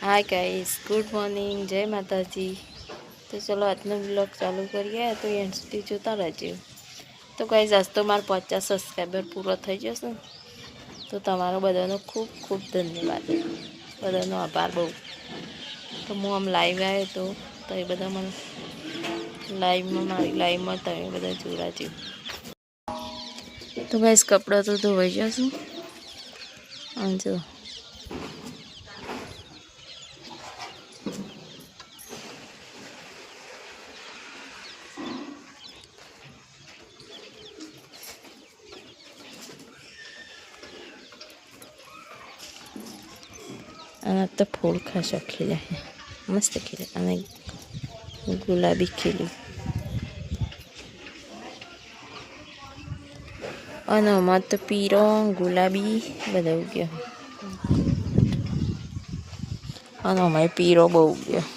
Hi guys, good morning, जय माताजी। तो चलो આજનો બ્લોગ ચાલુ કરીએ તો એન્ડ સુધી જોતા રહેજો। તો ગાઈસ આજ તો મારા 50 સબસ્ક્રાઈબર પૂરો થઈ જશે તો તમારો બધાનો ખૂબ ખૂબ ધન્યવાદ, બધાનો આભાર બહુ। તો હું આમ લાઈવ આવ્યો તો એ બધા મને લાઈવમાં મારી લાઈવમાં તમે બધા જોડાજો। તો ગાઈસ કપડાં તો ધોવાઈ જશે અને જો અને તો ફૂલ ખાસા ખીલ્યા છે, મસ્ત ખીલ્યા અને ગુલાબી ખીલ્યું અને આમાં તો પીળો ગુલાબી બધા ઉગ્યા અને અમારે પીળો બહુ ઉગ્યો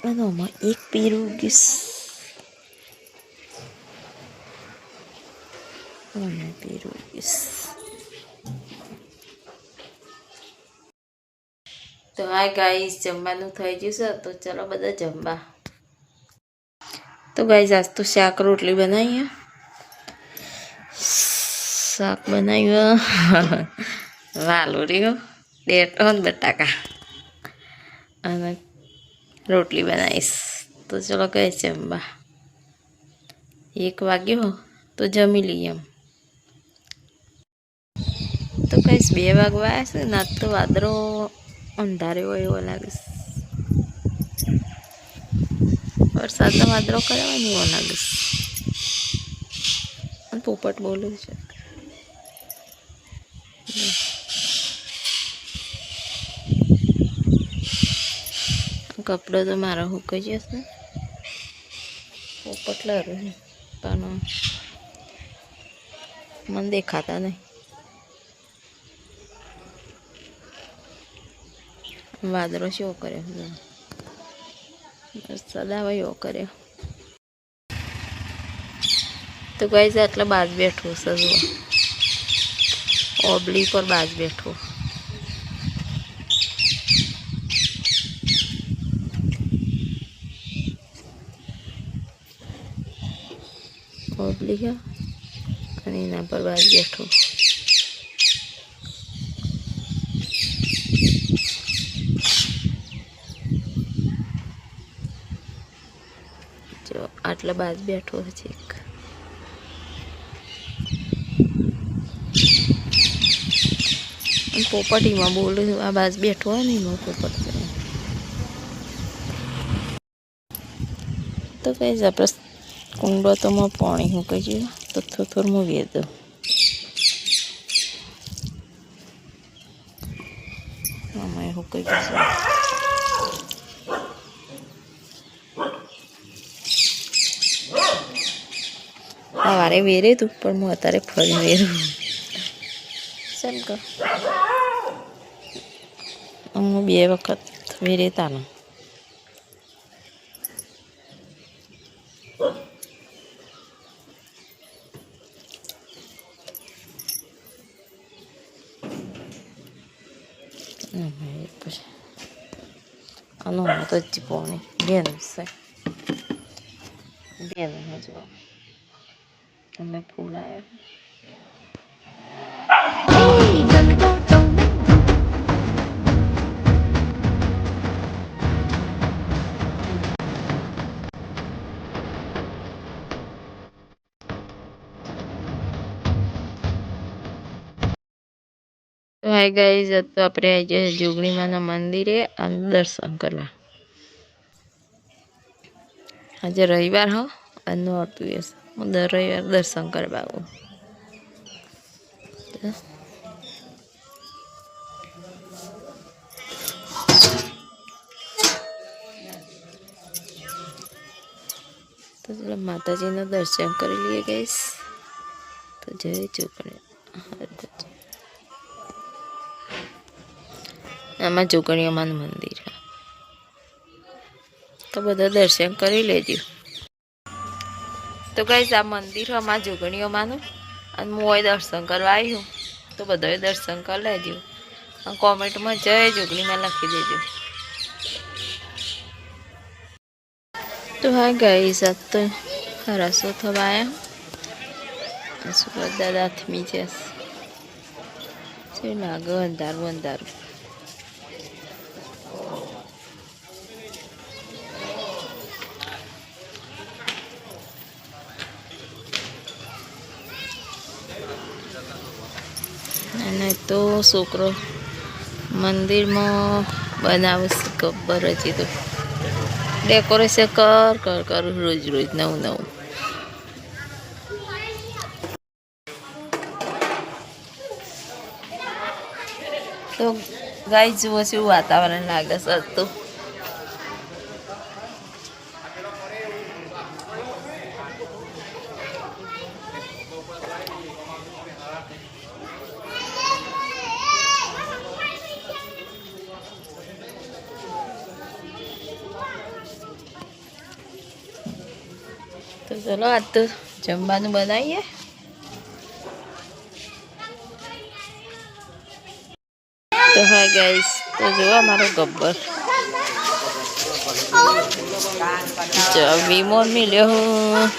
અને આમાં એક પીળું ઉગ્યું પીળું ઉગ્યું। તો હાય ગાઈસ, જમવાનું થઈ ગયું છે તો ચલો બધા જમવા। તો ગાઈસ આજ તો શાક રોટલી બનાવીએ, શાક બનાવ્યું વાલોરીઓ ડેટો ને બટાકા અને રોટલી બનાવીશ। તો ચલો ગાઈસ જમવા, 1 વાગ્યો તો જમી લઈએ એમ। તો ગાઈસ 2 વાગવા આવ્યા છે ને, આજ તો વાદળો અંધારે હોય એવો લાગે છે, વરસાદનો વાદળો કર્યો ને એવો લાગે છે અને પોપટ બોલે છે। કપડો તો મારો સુકાઈ જશે, પોપટ લરે પણ મને દેખાતા નહીં, વાદળો શો કર્યો, વરસાદ આવે એવો કર્યો। તો ગાઈસ આટલા બાજ બેઠો છે, ઓબલી પર બાજ બેઠો, ઓબલી અને એના પર બાજ બેઠો। જો આટલા બાજ બેઠો છે એક, પોપટીમાં બોલું આ બાજ બેઠો હોય ને એમાં પોપટ। તો કઈ આપણે કુંડો તો માં પાણી સુકાઈ ગયું તો થોડું મૂકી દઉં, આમાં સુકાઈ ગયું સવારે વેરે તું પણ હું અત્યારે ફરી વેરું ચાલ કર હું 2 વખત વેરેતાનું। આનો તો જ પાણી બેન છે, બેન જો તમે ફૂલ આવ્યા। તો હાય ગાઈસ, તો આપણે આવી જાય જોગણીમાના મંદિરે અને દર્શન કરવા। આજે રવિવાર હો અને નહોતું એ હું દર રવિવાર દર્શન કરવા આવું। તો ચલો માતાજીના દર્શન કરી લઈએ ગાઈસ। તો જય જોગણી, આમાં જોગણીઓમાંનું મંદિર, તો બધા દર્શન કરી લેજો। તો ગાઈસ આ મંદિર અમારા જોગણીઓમાંનું અને હું દર્શન કરવા આવી હું, તો બધાએ દર્શન કરી લેજો। કોમેન્ટમાં જય જોગણીમાં લખી દેજો. તો હા ગાઈસ, આજ તો રસો થવા આવ્યા. સુરત દાદા થમી છે લાગે અંધારું અંધારું. અને તો છોકરો મંદિરમાં બનાવશે ગબ્બર. હજી તો ડેકોરેશન કર રોજ રોજ નવું નવું. તો ગાય જુઓ છે એવું વાતાવરણ લાગે છે તો. તો ચલો આજ તો જમવાનું બનાવીએ. તો હા ગાઈસ, તો જુઓ અમારો ગબ્બર વિમોન મિલ્યો હું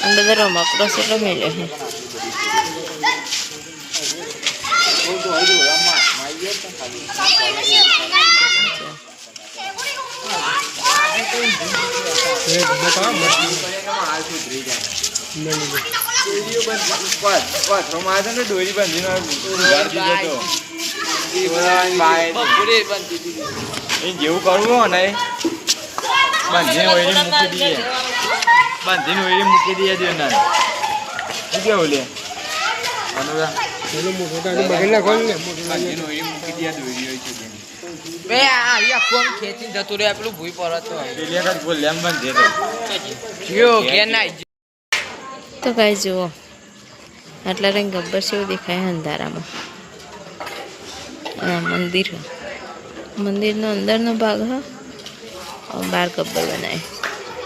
અંદર રમકડો એટલો મિલ્યો હે. ડોરી બાંધી જેવું કરવું હોય ને બાંધીને ઓયડી મૂકી દઈએ. બાંધીને ઓયડી મૂકી દઈએ છે ના શું કેવું લે ખેંચી જતું રહે પેલું ભૂઈ પરત તો કાંઈ જુઓ આટલા રંગ ગબ્બર છે એવું દેખાય અંધારામાં. મંદિર મંદિરનો અંદરનો ભાગ હ બાર ગબ્બર બનાવે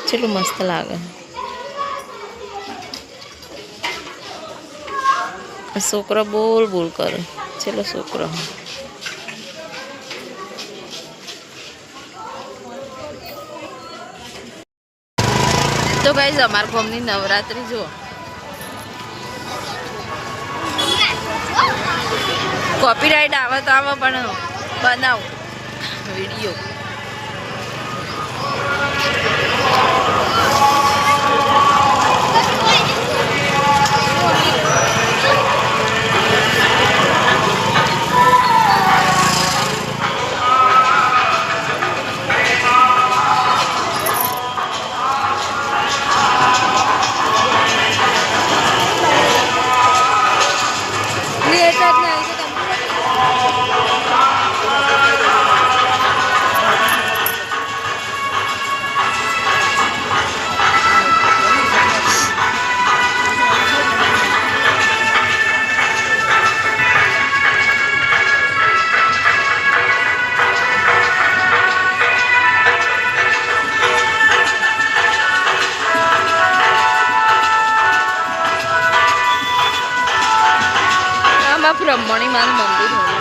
કેટલું મસ્ત લાગે. છોકરો બોલ બોલ કરે. ચલો છોકરો તો ગાઈઝ અમારા ગામની નવરાત્રી જુઓ. કોપીરાઇટ આવે તો આવે પણ બનાવ વિડીયો. બ્રહ્મણી માનું મંદિર હોય.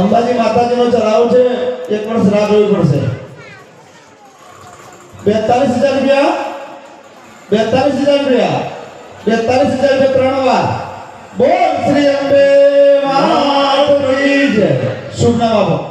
અંબાજી માતાજીનો ચલાવ છે એક વર્ષ રાહ જોવી પડશે 42,000 રૂપિયા 42,000 ત્રણ વાર બોલ શ્રી અંબે માત કી જય શુભ નામ આપો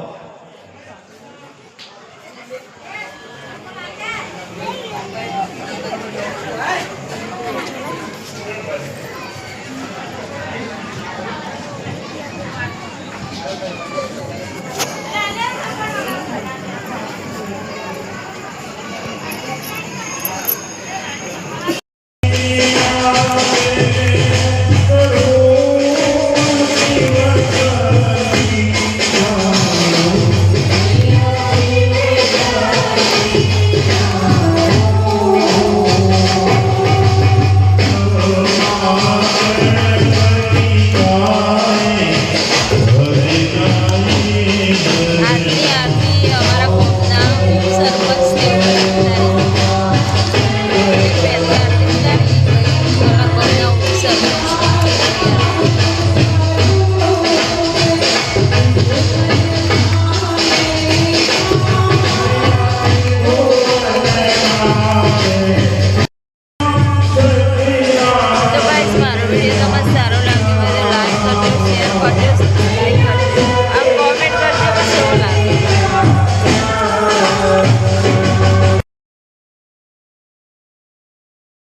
આજની આરતી અમારા ગામના સરપંચને પહેલી આરતી ઉતારી અમારા ગામના તો ગાઈસ મારો વિડીયો તમને સારો લાગ્યો હોય તો લાઈક કરજો શેર કરજો